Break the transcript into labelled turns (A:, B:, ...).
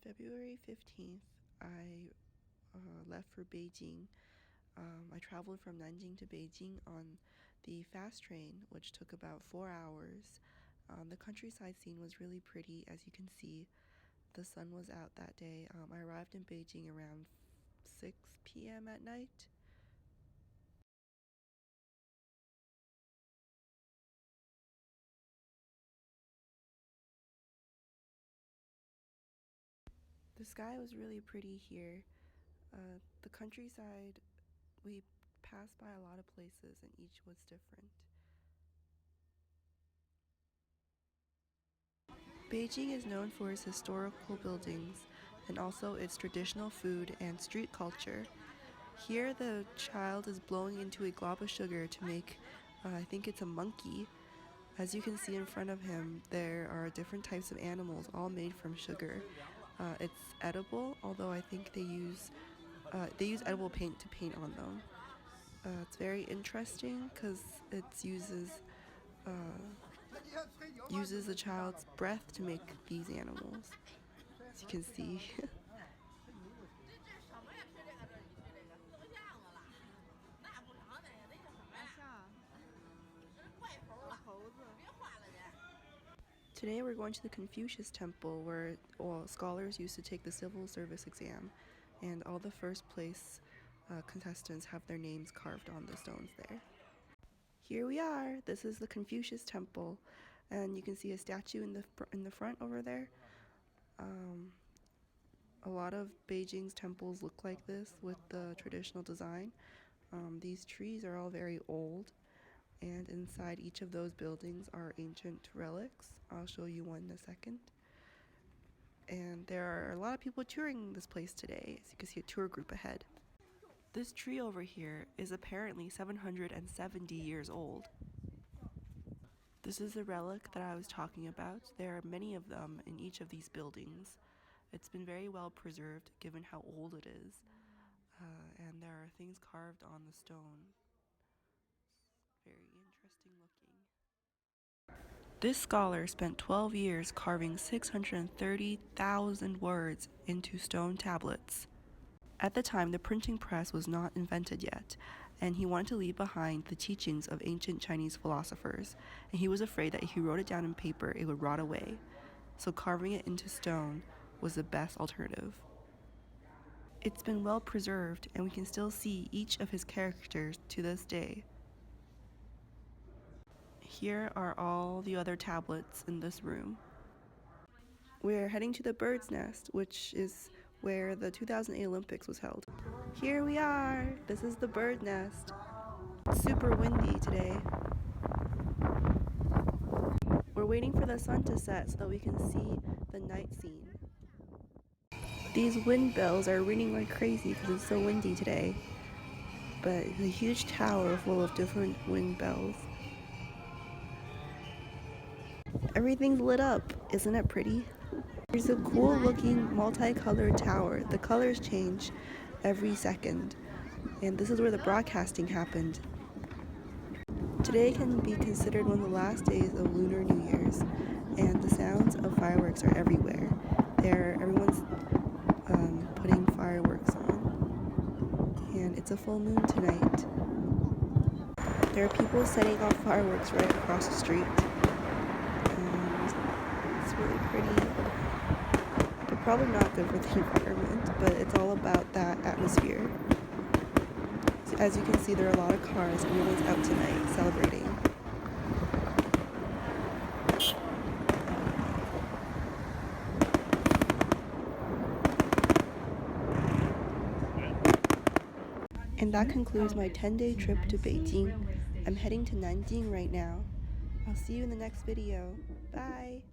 A: February 15th, I left for Beijing. I traveled from Nanjing to Beijing on the fast train, which took about 4 hours. The countryside scene was really pretty, as you can see. The sun was out that day. I arrived in Beijing around 6 p.m. at night. The sky was really pretty here. The countryside, we passed by a lot of places and each was different. Beijing is known for its historical buildings and also its traditional food and street culture. Here the child is blowing into a glob of sugar to make, I think it's a monkey. As you can see in front of him, there are different types of animals all made from sugar. It's edible, although I think they use edible paint to paint on them. It's very interesting because it uses the child's breath to make these animals, as you can see. Today we're going to the Confucius Temple where scholars used to take the civil service exam, and all the first place contestants have their names carved on the stones there. Here we are. This is the Confucius Temple, and you can see a statue in the front over there. A lot of Beijing's temples look like this with the traditional design. These trees are all very old, and inside each of those buildings are ancient relics. I'll show you one in a second. And there are a lot of people touring this place today, as you can see a tour group ahead. This tree over here is apparently 770 years old. This is the relic that I was talking about. There are many of them in each of these buildings. It's been very well preserved given how old it is, and there are things carved on the stone. It's very interesting looking. This scholar spent 12 years carving 630,000 words into stone tablets. At the time, the printing press was not invented yet, and he wanted to leave behind the teachings of ancient Chinese philosophers, and he was afraid that if he wrote it down in paper, it would rot away. So carving it into stone was the best alternative. It's been well preserved, and we can still see each of his characters to this day. Here are all the other tablets in this room. We're heading to the bird's nest, which is where the 2008 Olympics was held. Here we are! This is the bird nest. It's super windy today. We're waiting for the sun to set so that we can see the night scene. These wind bells are ringing like crazy because it's so windy today. But it's a huge tower full of different wind bells. Everything's lit up. Isn't it pretty? There's a cool looking multicolored tower. The colors change every second. And this is where the broadcasting happened. Today can be considered one of the last days of Lunar New Year's, and the sounds of fireworks are everywhere. Everyone's putting fireworks on, and it's a full moon tonight. There are people setting off fireworks right across the street, and it's really pretty. They're probably not good for the environment, but it's all about that atmosphere. As you can see, there are a lot of cars. Everyone's out tonight celebrating. And that concludes my 10-day trip to Beijing. I'm heading to Nanjing right now. I'll see you in the next video. Bye!